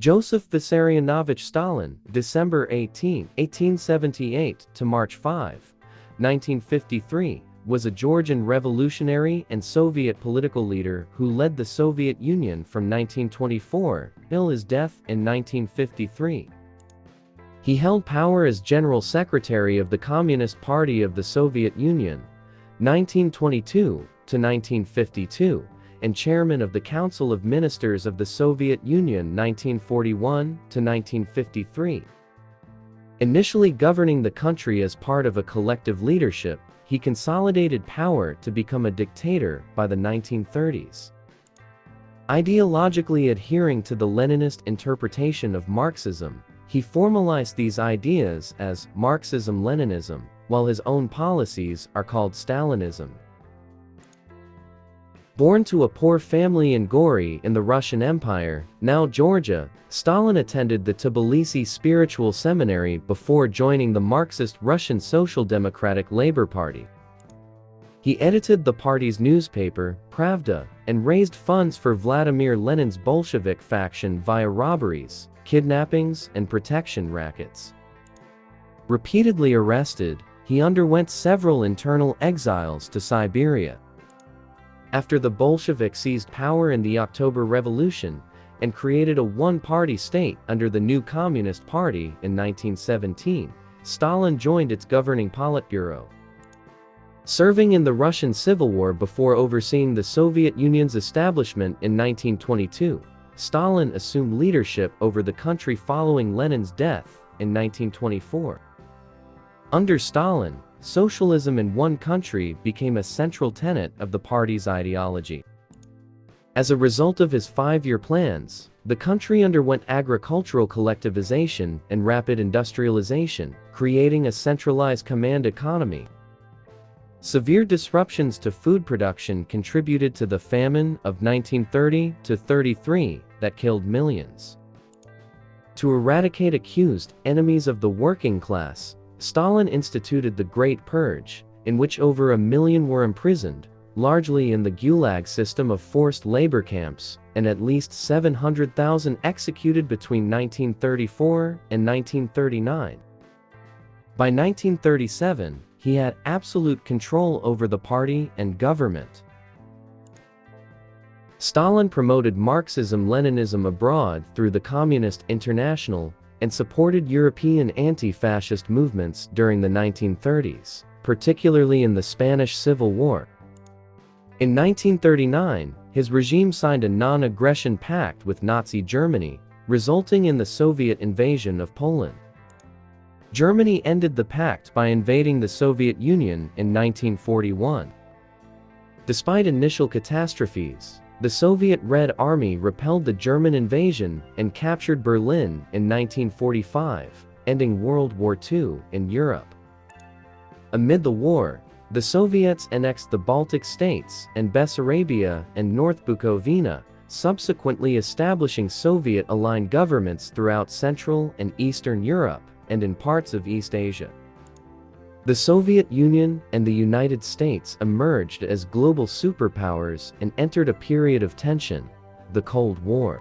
Joseph Vissarionovich Stalin, December 18, 1878 to March 5, 1953, was a Georgian revolutionary and Soviet political leader who led the Soviet Union from 1924 till his death in 1953. He held power as General Secretary of the Communist Party of the Soviet Union, 1922 to 1952, and Chairman of the Council of Ministers of the Soviet Union 1941 to 1953. Initially governing the country as part of a collective leadership, he consolidated power to become a dictator by the 1930s. Ideologically adhering to the Leninist interpretation of Marxism, he formalized these ideas as Marxism-Leninism, while his own policies are called Stalinism. Born to a poor family in Gori in the Russian Empire, now Georgia, Stalin attended the Tbilisi Spiritual Seminary before joining the Marxist Russian Social Democratic Labor Party. He edited the party's newspaper, Pravda, and raised funds for Vladimir Lenin's Bolshevik faction via robberies, kidnappings, and protection rackets. Repeatedly arrested, he underwent several internal exiles to Siberia. After the Bolsheviks seized power in the October Revolution and created a one-party state under the new Communist Party in 1917, Stalin joined its governing Politburo. Serving in the Russian Civil War before overseeing the Soviet Union's establishment in 1922, Stalin assumed leadership over the country following Lenin's death in 1924. Under Stalin, socialism in one country became a central tenet of the party's ideology. As a result of his 5-year plans, the country underwent agricultural collectivization and rapid industrialization, creating a centralized command economy. Severe disruptions to food production contributed to the famine of 1930 to 33 that killed millions. To eradicate accused enemies of the working class, Stalin instituted the Great Purge, in which over 1 million were imprisoned, largely in the Gulag system of forced labor camps, and at least 700,000 executed between 1934 and 1939. By 1937, he had absolute control over the party and government. Stalin promoted Marxism-Leninism abroad through the Communist International and supported European anti-fascist movements during the 1930s, particularly in the Spanish Civil War. In 1939, his regime signed a non-aggression pact with Nazi Germany, resulting in the Soviet invasion of Poland. Germany ended the pact by invading the Soviet Union in 1941. Despite initial catastrophes, the Soviet Red Army repelled the German invasion and captured Berlin in 1945, ending World War II in Europe. Amid the war, the Soviets annexed the Baltic states and Bessarabia and North Bukovina, subsequently establishing Soviet-aligned governments throughout Central and Eastern Europe and in parts of East Asia. The Soviet Union and the United States emerged as global superpowers and entered a period of tension, the Cold War.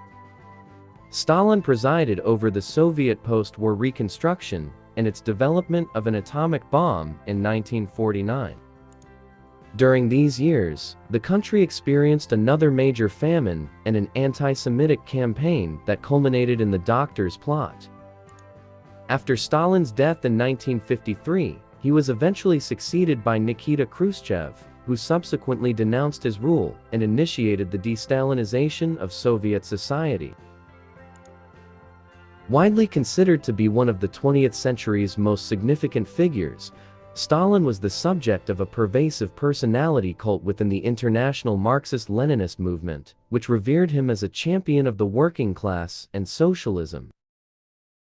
Stalin presided over the Soviet post-war reconstruction and its development of an atomic bomb in 1949. During these years, the country experienced another major famine and an anti-Semitic campaign that culminated in the Doctor's Plot. After Stalin's death in 1953, he was eventually succeeded by Nikita Khrushchev, who subsequently denounced his rule and initiated the de-Stalinization of Soviet society. Widely considered to be one of the 20th century's most significant figures, Stalin was the subject of a pervasive personality cult within the international Marxist-Leninist movement, which revered him as a champion of the working class and socialism.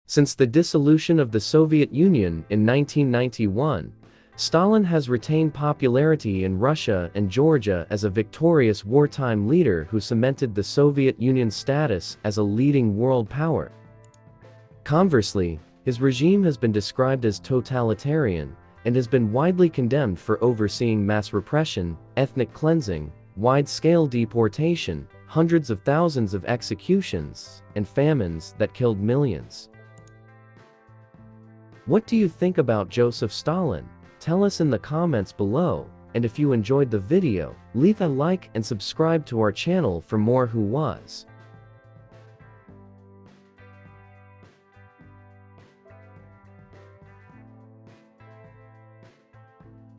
Since the dissolution of the Soviet Union in 1991, Stalin has retained popularity in Russia and Georgia as a victorious wartime leader who cemented the Soviet Union's status as a leading world power. Conversely, his regime has been described as totalitarian and has been widely condemned for overseeing mass repression, ethnic cleansing, wide-scale deportation, hundreds of thousands of executions, and famines that killed millions. What do you think about Joseph Stalin? Tell us in the comments below, and if you enjoyed the video, leave a like and subscribe to our channel for more Who Was.